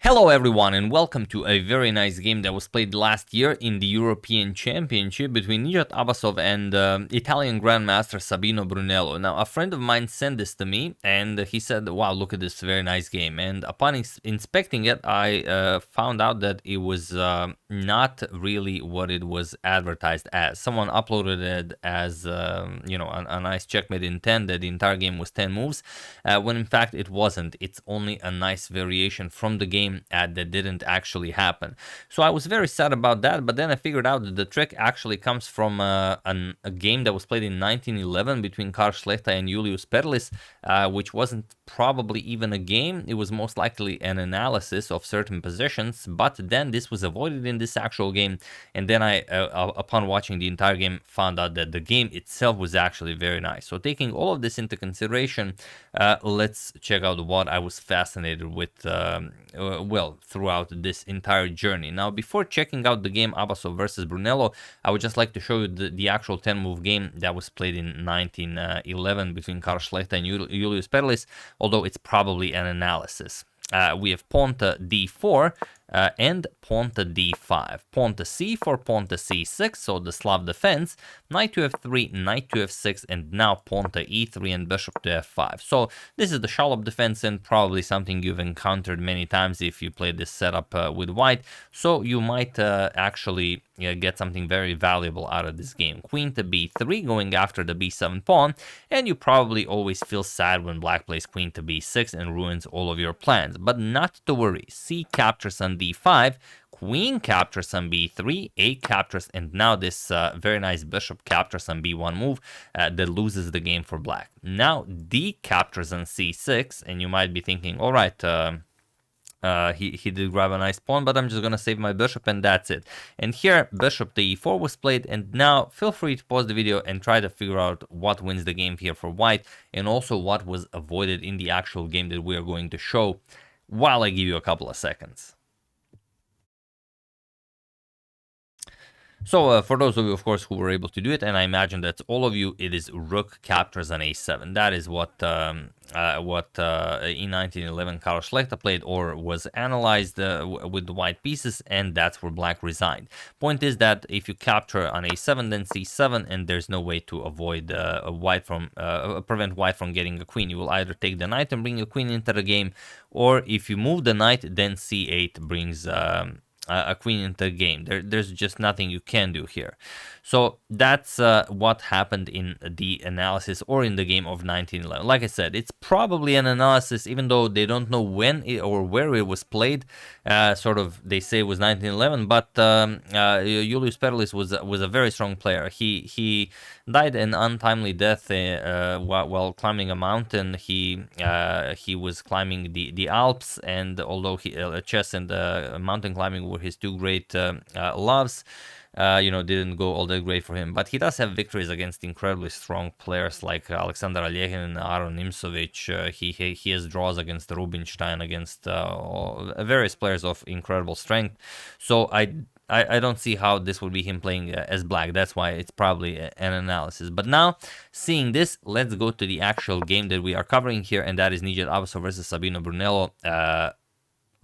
Hello everyone and welcome to a very nice game that was played last year in the European Championship between Nijat, Abasov and Italian Grandmaster Sabino Brunello. Now a friend of mine sent this to me and he said, wow, look at this very nice game, and upon inspecting it I found out that it was not really what it was advertised as. Someone uploaded it as a nice checkmate in 10, that the entire game was 10 moves, when in fact it wasn't. It's only a nice variation from the game that didn't actually happen. So I was very sad about that, but then I figured out that the trick actually comes from a game that was played in 1911 between Schlechter and Julius Perlis, which wasn't probably even a game. It was most likely an analysis of certain positions, but then this was avoided in this actual game, and then I, upon watching the entire game, found out that the game itself was actually very nice. So taking all of this into consideration, let's check out what I was fascinated with throughout this entire journey. Now, before checking out the game Abasov versus Brunello, I would just like to show you the actual 10-move game that was played in 1911 between Schlechter and Julius Perlis, although it's probably an analysis. We have pawn to d4 and pawn to d5, pawn to c4, pawn to c6, so the Slav defense, knight to f3, knight to f6, and now pawn to e3 and bishop to f5. So this is the shallop defense, and probably something you've encountered many times if you play this setup with white, so you might actually get something very valuable out of this game. Queen to b3, going after the b7 pawn, and you probably always feel sad when black plays queen to b6 and ruins all of your plans, but not to worry. C captures on d5, queen captures on b3, a captures, and now this very nice bishop captures on b1 move that loses the game for black. Now d captures on c6, and you might be thinking, all right, he did grab a nice pawn, but I'm just gonna save my bishop and that's it. And here bishop to e4 was played, and now feel free to pause the video and try to figure out what wins the game here for white, and also what was avoided in the actual game that we are going to show while I give you a couple of seconds. So for those of you, of course, who were able to do it, and I imagine that all of you, it is rook captures on a7. That is what in 1911 Karl Schlechter played, or was analyzed with the white pieces, and that's where black resigned. Point is that if you capture on a7, then c7, and there's no way to avoid prevent white from getting a queen. You will either take the knight and bring a queen into the game, or if you move the knight, then c8 brings a queen into the game. There's just nothing you can do here. So that's what happened in the analysis, or in the game of 1911. Like I said, it's probably an analysis, even though they don't know when or where it was played. Sort of, they say it was 1911, but Julius Perlis was a very strong player. He died an untimely death while climbing a mountain. He was climbing the Alps, and although chess and mountain climbing were his two great loves, didn't go all that great for him. But he does have victories against incredibly strong players like Alexander Alekhine and Aron Nimzovic. He has draws against Rubinstein, against various players of incredible strength. So I don't see how this would be him playing as black. That's why it's probably an analysis. But now, seeing this, let's go to the actual game that we are covering here, and that is Nijat Abasov versus Sabino Brunello,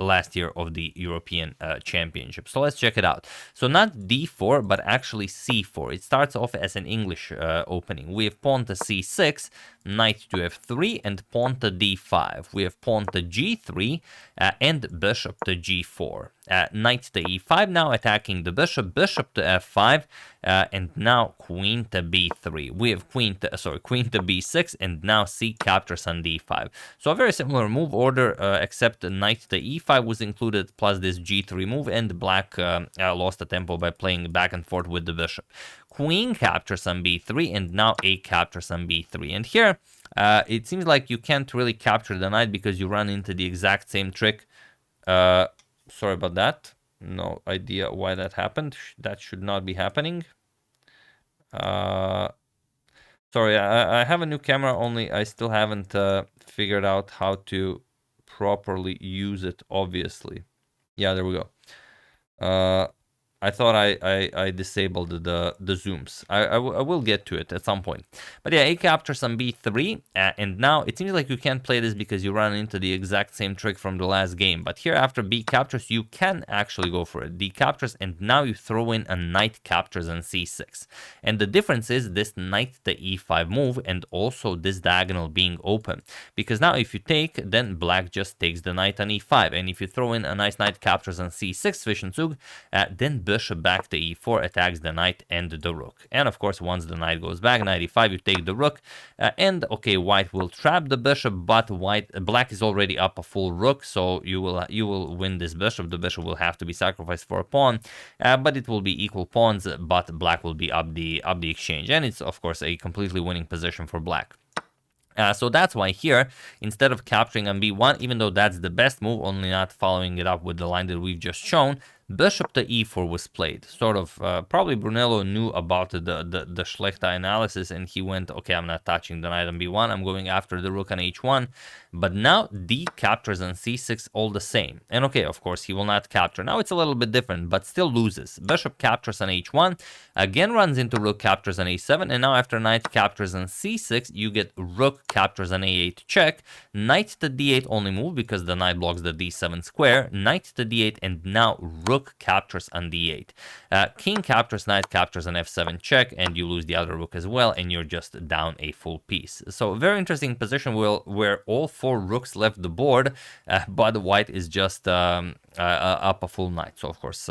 last year of the European Championship. So let's check it out. So not d4, but actually c4. It starts off as an English opening. We have pawn to c6, knight to f3, and pawn to d5. We have pawn to g3 and bishop to g4. Knight to e5, now attacking the bishop, bishop to f5, and now queen to b3. We have queen to b6, and now c captures on d5. So a very similar move order, except knight to e5 was included, plus this g3 move, and black lost the tempo by playing back and forth with the bishop. Queen captures on b3, and now a captures on b3. And here, it seems like you can't really capture the knight because you run into the exact same trick. Sorry about that. No idea why that happened. That should not be happening. Sorry, I have a new camera, only I still haven't figured out how to properly use it, obviously. Yeah, there we go. I thought I disabled the zooms. I will get to it at some point. But yeah, A captures on B3, and now it seems like you can't play this because you run into the exact same trick from the last game. But here after B captures, you can actually go for it. D captures, and now you throw in a knight captures on C6. And the difference is this knight to E5 move, and also this diagonal being open. Because now if you take, then black just takes the knight on E5. And if you throw in a nice knight captures on C6, Zwischenzug, then bishop back to E4 attacks the knight and the rook. And of course, once the knight goes back, knight E5, you take the rook. And okay, white will trap the bishop, but black is already up a full rook, so you will win this bishop. The bishop will have to be sacrificed for a pawn, but it will be equal pawns, but black will be up the exchange. And it's of course a completely winning position for black. So that's why here, instead of capturing on B1, even though that's the best move, only not following it up with the line that we've just shown, bishop to E4 was played. Sort of, probably Brunello knew about the Schlechter analysis, and he went, okay, I'm not touching the knight on B1, I'm going after the rook on H1. But now D captures on C6 all the same. And okay, of course, he will not capture. Now it's a little bit different, but still loses. Bishop captures on H1, again runs into rook captures on A7, and now after knight captures on C6, you get rook captures on A8 check, knight to D8 only move because the knight blocks the D7 square, knight to D8, and now rook captures on D8. King captures, knight captures on F7 check, and you lose the other rook as well, and you're just down a full piece. So very interesting position where all 4 rooks left the board, but white is just up a full knight, so of course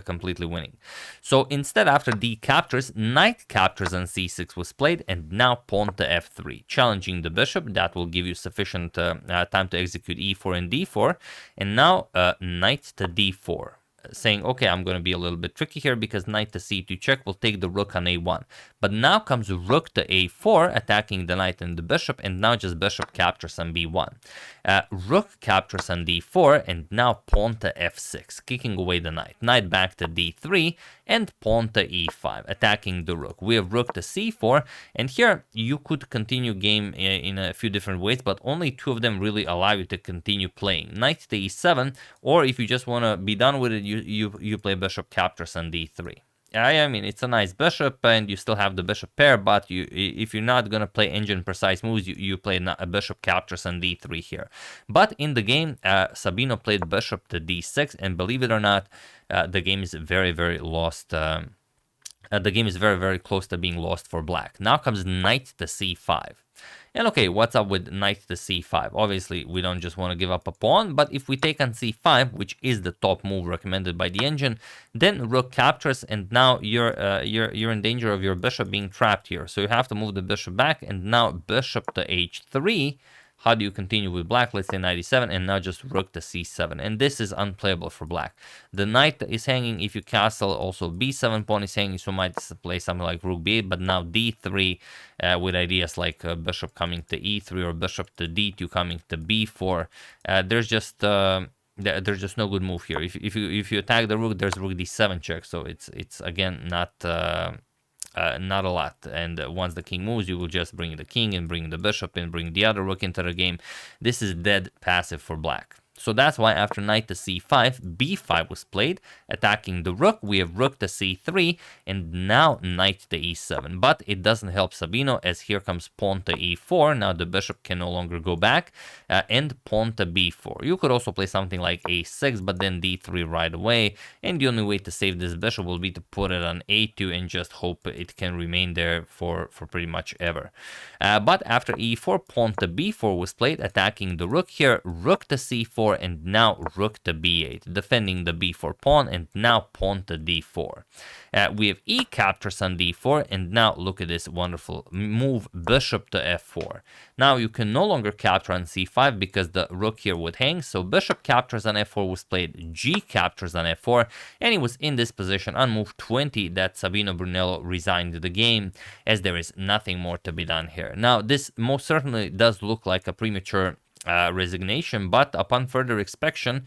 completely winning. So instead, after D captures, knight captures on C6 was played, and now pawn to F3, challenging the bishop. That will give you sufficient time to execute E4 and D4, and now knight to D4. Saying, okay, I'm going to be a little bit tricky here because knight to C2 check will take the rook on A1. But now comes rook to A4, attacking the knight and the bishop, and now just bishop captures on B1. Rook captures on D4, and now pawn to F6, kicking away the knight. Knight back to D3, and pawn to E5, attacking the rook. We have rook to C4, and here you could continue game in a few different ways, but only 2 of them really allow you to continue playing. Knight to E7, or if you just want to be done with it, you play bishop captures on D3. I mean, it's a nice bishop, and you still have the bishop pair, but if you're not going to play engine precise moves, you play a bishop captures on D3 here. But in the game, Sabino played bishop to D6, and believe it or not, the game is very, very lost. The game is very, very close to being lost for black. Now comes knight to C5. And okay, what's up with knight to C5? Obviously, we don't just want to give up a pawn, but if we take on C5, which is the top move recommended by the engine, then rook captures, and now you're in danger of your bishop being trapped here. So you have to move the bishop back, and now bishop to H3. How do you continue with black? Let's say knight e7, and now just rook to c7. And this is unplayable for black. The knight is hanging if you castle. Also b7 pawn is hanging, so you might play something like rook b8. But now d3 with ideas like bishop coming to e3 or bishop to d2 coming to b4. There's just no good move here. If you attack the rook, there's rook d7 check. So it's again not a lot. And once the king moves, you will just bring the king and bring the bishop and bring the other rook into the game. This is dead passive for black. So that's why after knight to c5, b5 was played, attacking the rook. We have rook to c3, and now knight to e7. But it doesn't help Sabino, as here comes pawn to e4. Now the bishop can no longer go back, and pawn to b4. You could also play something like a6, but then d3 right away. And the only way to save this bishop will be to put it on a2 and just hope it can remain there for pretty much ever. But after e4, pawn to b4 was played, attacking the rook here. Rook to c4. And now rook to b8, defending the b4 pawn, and now pawn to d4. We have e captures on d4, and now look at this wonderful move, bishop to f4. Now you can no longer capture on c5 because the rook here would hang, so bishop captures on f4 was played, g captures on f4, and it was in this position on move 20 that Sabino Brunello resigned the game, as there is nothing more to be done here. Now this most certainly does look like a premature resignation, but upon further inspection,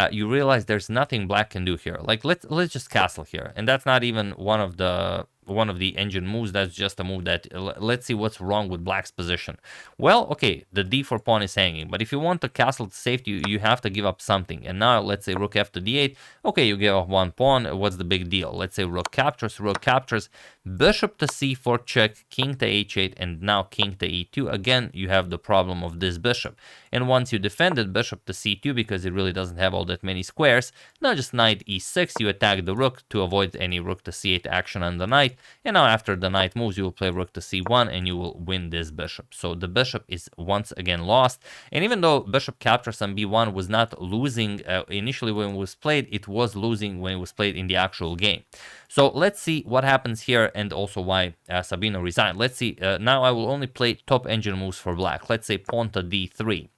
you realize there's nothing black can do here. Like let's just castle here, and that's not even one of the one of the engine moves. That's just a move that, let's see what's wrong with black's position. Well, okay, the d4 pawn is hanging, but if you want to castle to safety, you have to give up something. And now let's say rook f to d8. Okay, you give up one pawn. What's the big deal? Let's say rook captures, bishop to c4 check, king to h8, and now king to e2. Again, you have the problem of this bishop. And once you defended bishop to c2, because it really doesn't have all that many squares, now just knight e6, you attack the rook to avoid any rook to c8 action on the knight. And now after the knight moves, you will play rook to c1 and you will win this bishop. So the bishop is once again lost. And even though bishop captures on b1 was not losing initially when it was played, it was losing when it was played in the actual game. So let's see what happens here and also why Sabino resigned. Let's see. Now I will only play top engine moves for black. Let's say pawn to d3.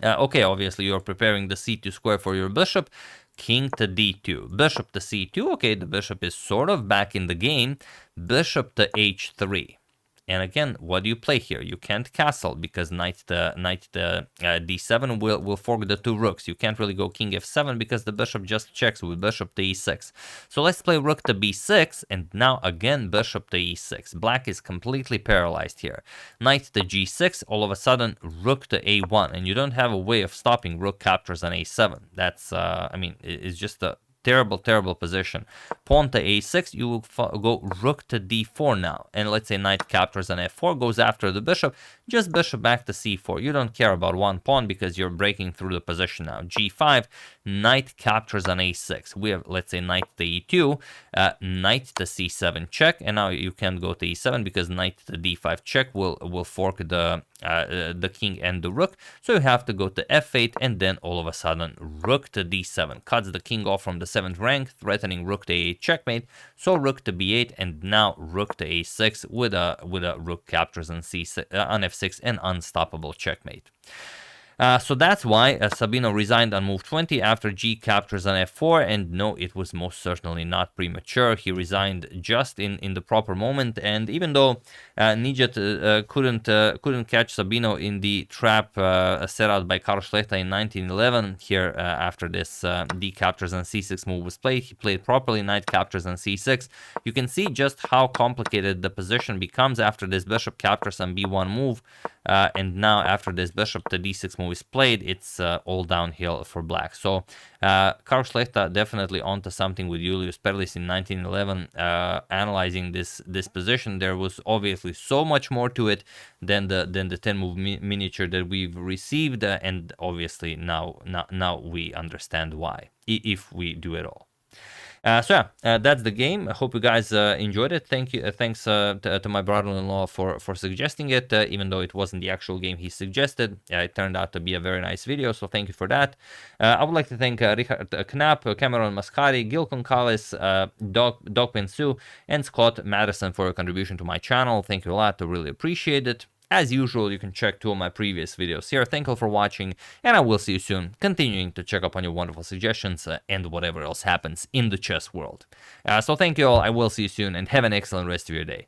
Okay, obviously you're preparing the c2 square for your bishop. King to d2. Bishop to c2. Okay, the bishop is sort of back in the game. Bishop to h3. And again, what do you play here? You can't castle because knight to d7 will fork the two rooks. You can't really go king f7 because the bishop just checks with bishop to e6. So let's play rook to b6, and now again bishop to e6. Black is completely paralyzed here. Knight to g6, all of a sudden rook to a1, and you don't have a way of stopping rook captures on a7. That's, I mean, it's just a terrible position. Pawn to a6, you will go rook to d4 now, and let's say knight captures on f4, goes after the bishop, just bishop back to c4. You don't care about one pawn because you're breaking through the position now. g5, knight captures on a6. We have, let's say, knight to e2, knight to c7 check, and now you can't go to e7 because knight to d5 check will fork the king and the rook. So you have to go to f8, and then all of a sudden rook to d7 cuts the king off from the 7th rank, threatening rook to a8 checkmate. So rook to b8, and now rook to a6 with a rook captures on c6 on f6 and unstoppable checkmate. So that's why Sabino resigned on move 20 after G captures on f4, and no, it was most certainly not premature. He resigned just in the proper moment, and even though Nijat couldn't catch Sabino in the trap set out by Karl Schlechter in 1911, here after this D captures on c6 move was played, he played properly, knight captures on c6. You can see just how complicated the position becomes after this bishop captures on b1 move, and now after this bishop to d6 move is played, it's all downhill for black. So Karl Schlechter definitely onto something with Julius Perlis in 1911, analyzing this position. There was obviously so much more to it than the 10 move miniature that we've received, and obviously now we understand why, if we do at all. So yeah, that's the game. I hope you guys enjoyed it. Thank you. Thanks to my brother-in-law for suggesting it, even though it wasn't the actual game he suggested. It turned out to be a very nice video, so thank you for that. I would like to thank Richard Knapp, Cameron Mascari, Gil Concalis, Doc Pensu, and Scott Madison for your contribution to my channel. Thank you a lot. I really appreciate it. As usual, you can check 2 of my previous videos here. Thank you for watching, and I will see you soon, continuing to check up on your wonderful suggestions and whatever else happens in the chess world. So thank you all, I will see you soon, and have an excellent rest of your day.